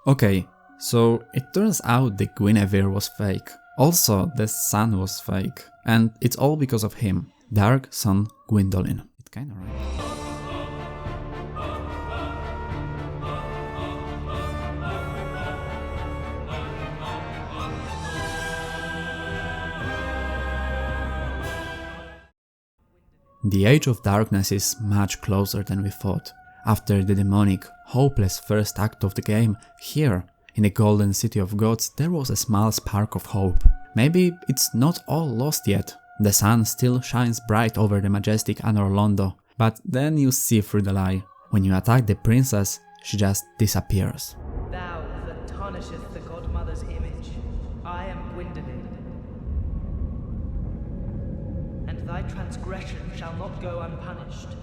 Okay, so it turns out the Guinevere was fake. Also, the sun was fake. And it's all because of him, Dark Sun Gwyndolin. It kinda rhymes. The Age of Darkness is much closer than we thought. After the demonic, hopeless first act of the game, here, in the Golden City of Gods, there was a small spark of hope. Maybe it's not all lost yet. The sun still shines bright over the majestic Anor Londo, but then you see through the lie. When you attack the princess, she just disappears. Thou that tarnisheth the godmother's image, I am Gwyndolin. And thy transgression shall not go unpunished.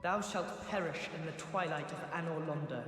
Thou shalt perish in the twilight of Anor Londo.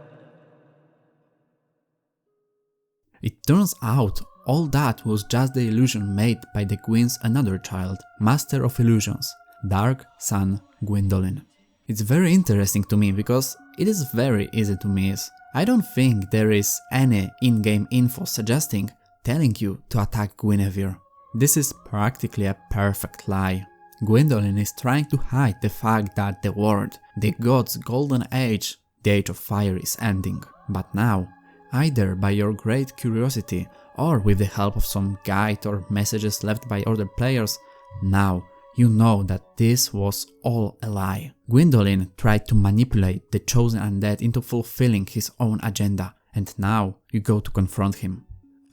It turns out all that was just the illusion made by the Queen's another child, Master of Illusions, Dark Sun Gwyndolin. It's very interesting to me because it is very easy to miss. I don't think there is any in-game info suggesting, telling you to attack Guinevere. This is practically a perfect lie. Gwyndolin is trying to hide the fact that the world, the gods' golden age, the Age of Fire, is ending. But now, either by your great curiosity or with the help of some guide or messages left by other players, now you know that this was all a lie. Gwyndolin tried to manipulate the chosen undead into fulfilling his own agenda, and now you go to confront him.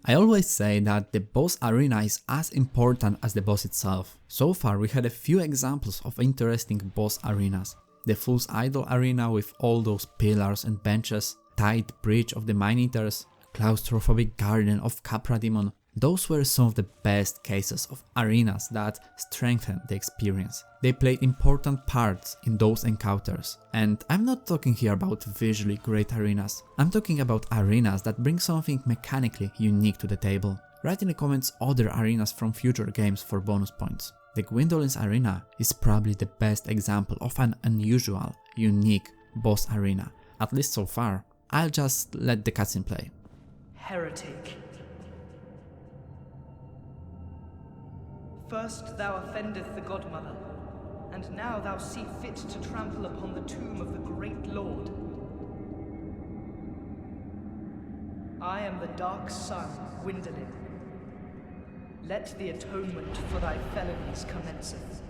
I always say that the boss arena is as important as the boss itself. So far we had a few examples of interesting boss arenas. The Fool's Idol arena with all those pillars and benches, Tight Bridge of the Mine-Eaters, Claustrophobic Garden of Capra Demon. Those were some of the best cases of arenas that strengthened the experience. They played important parts in those encounters. And I'm not talking here about visually great arenas. I'm talking about arenas that bring something mechanically unique to the table. Write in the comments other arenas from future games for bonus points. The Gwyndolin's arena is probably the best example of an unusual, unique boss arena. At least so far. I'll just let the cutscene play. Heretic. First thou offendeth the godmother, and now thou see fit to trample upon the tomb of the great lord. I am the dark sun, Gwyndolin. Let the atonement for thy felonies commenceth.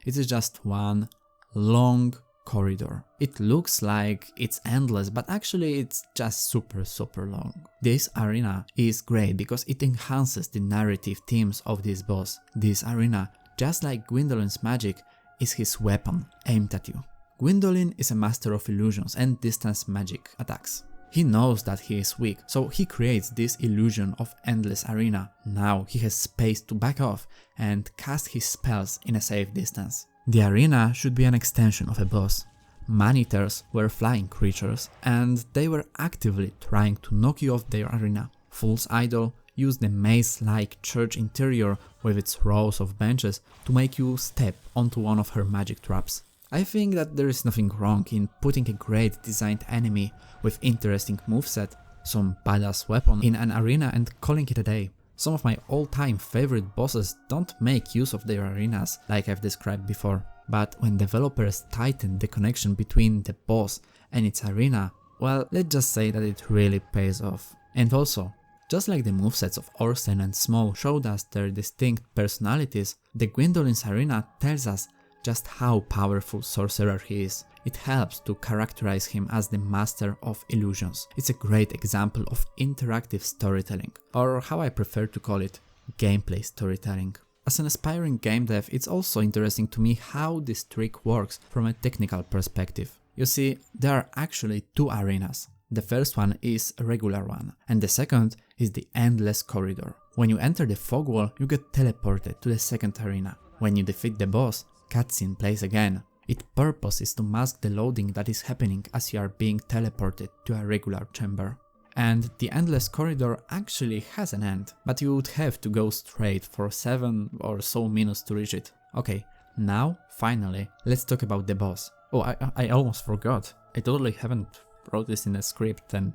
It is just one long corridor. It looks like it's endless, but actually it's just super long. This arena is great because it enhances the narrative themes of this boss. This arena, just like Gwyndolин's magic, is his weapon aimed at you. Gwyndolin is a master of illusions and distance magic attacks. He knows that he is weak, so he creates this illusion of endless arena. Now he has space to back off and cast his spells in a safe distance. The arena should be an extension of a boss. Man-Eaters were flying creatures, and they were actively trying to knock you off their arena. Fool's Idol used the maze-like church interior with its rows of benches to make you step onto one of her magic traps. I think that there is nothing wrong in putting a great designed enemy with interesting moveset, some badass weapon in an arena and calling it a day. Some of my all-time favorite bosses don't make use of their arenas like I've described before, but when developers tighten the connection between the boss and its arena, well, let's just say that it really pays off. And also, just like the movesets of Orsten and Smough showed us their distinct personalities, the Gwyndolин's arena tells us just how powerful sorcerer he is. It helps to characterize him as the master of illusions. It's a great example of interactive storytelling, or how I prefer to call it, gameplay storytelling. As an aspiring game dev, it's also interesting to me how this trick works from a technical perspective. You see, there are actually two arenas. The first one is a regular one, and the second is the endless corridor. When you enter the fog wall, you get teleported to the second arena. When you defeat the boss, cutscene plays again. Its purpose is to mask the loading that is happening as you are being teleported to a regular chamber. And the endless corridor actually has an end, but you would have to go straight for 7 or so minutes to reach it. Okay, Now, finally, let's talk about the boss. Oh, I almost forgot. I totally haven't wrote this in a script and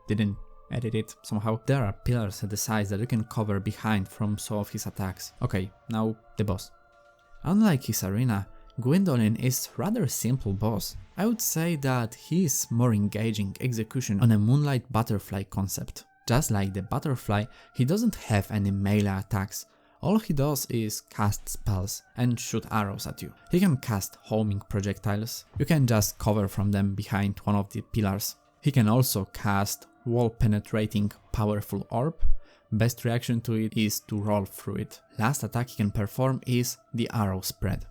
didn't edit it somehow. There are pillars at the sides that you can cover behind from some of his attacks. Okay, now the boss. Unlike his arena, Gwyndolin is rather simple boss. I would say that he is more engaging execution on a moonlight butterfly concept. Just like the butterfly, he doesn't have any melee attacks. All he does is cast spells and shoot arrows at you. He can cast homing projectiles. You can just cover from them behind one of the pillars. He can also cast wall-penetrating powerful orb. Best reaction to it is to roll through it. Last attack he can perform is the arrow spread.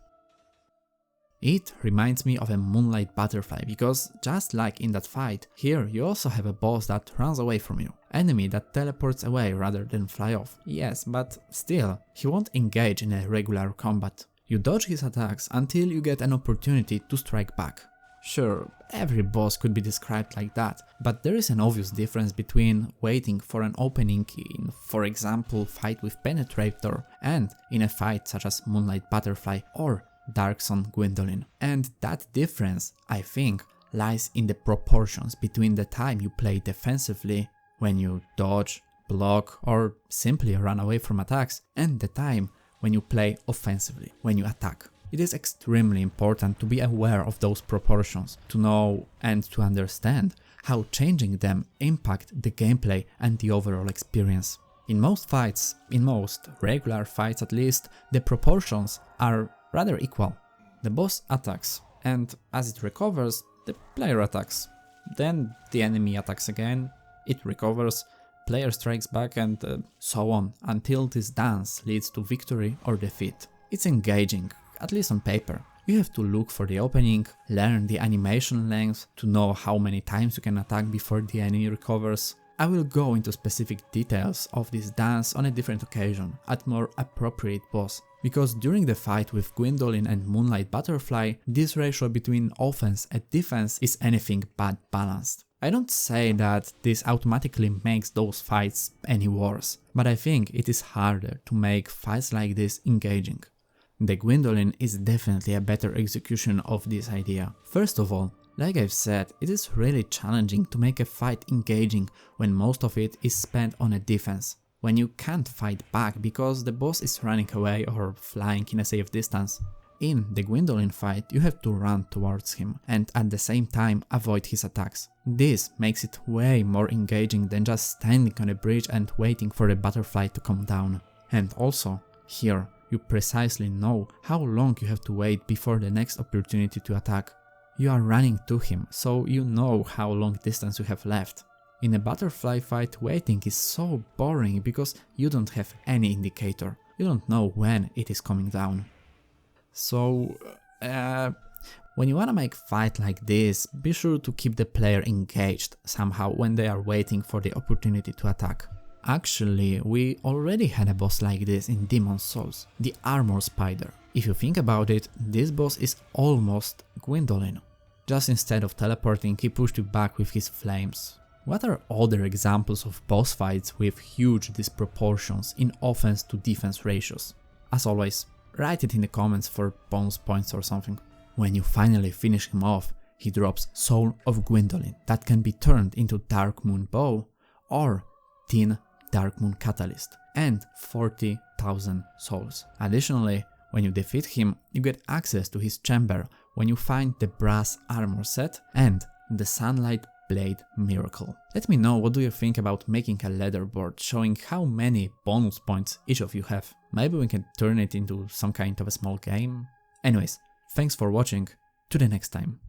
It reminds me of a moonlight butterfly because just like in that fight, here you also have a boss that runs away from you. Enemy that teleports away rather than fly off. Yes, but still, he won't engage in a regular combat. You dodge his attacks until you get an opportunity to strike back. Sure, every boss could be described like that, but there is an obvious difference between waiting for an opening in, for example, fight with Penetrator and in a fight such as Moonlight Butterfly or Dark Sun Gwyndolin. And that difference, I think, lies in the proportions between the time you play defensively, when you dodge, block or simply run away from attacks, and the time when you play offensively, when you attack. It is extremely important to be aware of those proportions, to know and to understand how changing them impact the gameplay and the overall experience. In most fights, in most regular fights at least, the proportions are rather equal. The boss attacks, and as it recovers, the player attacks. Then the enemy attacks again, it recovers, player strikes back, and so on, until this dance leads to victory or defeat. It's engaging, at least on paper. You have to look for the opening, learn the animation length to know how many times you can attack before the enemy recovers. I will go into specific details of this dance on a different occasion, at more appropriate boss, because during the fight with Gwyndolin and Moonlight Butterfly, this ratio between offense and defense is anything but balanced. I don't say that this automatically makes those fights any worse, but I think it is harder to make fights like this engaging. The Gwyndolin is definitely a better execution of this idea. First of all, like I've said, it is really challenging to make a fight engaging when most of it is spent on a defense, when you can't fight back because the boss is running away or flying in a safe distance. In the Gwyndolin fight, you have to run towards him and at the same time avoid his attacks. This makes it way more engaging than just standing on a bridge and waiting for the butterfly to come down. And also, here, you precisely know how long you have to wait before the next opportunity to attack. You are running to him, so you know how long distance you have left. In a butterfly fight, waiting is so boring because you don't have any indicator. You don't know when it is coming down. So, when you wanna make a fight like this, be sure to keep the player engaged somehow when they are waiting for the opportunity to attack. Actually, we already had a boss like this in Demon's Souls, the Armor Spider. If you think about it, this boss is almost Gwyndolin. Just instead of teleporting, he pushed you back with his flames. What are other examples of boss fights with huge disproportions in offense to defense ratios? As always, write it in the comments for bonus points or something. When you finally finish him off, he drops Soul of Gwyndolin that can be turned into Dark Moon Bow or Tin Dark Moon Catalyst and 40,000 souls. Additionally, when you defeat him, you get access to his chamber when you find the brass armor set and the Sunlight Blade Miracle. Let me know what do you think about making a leaderboard showing how many bonus points each of you have. Maybe we can turn it into some kind of a small game. Anyways, thanks for watching, to the next time.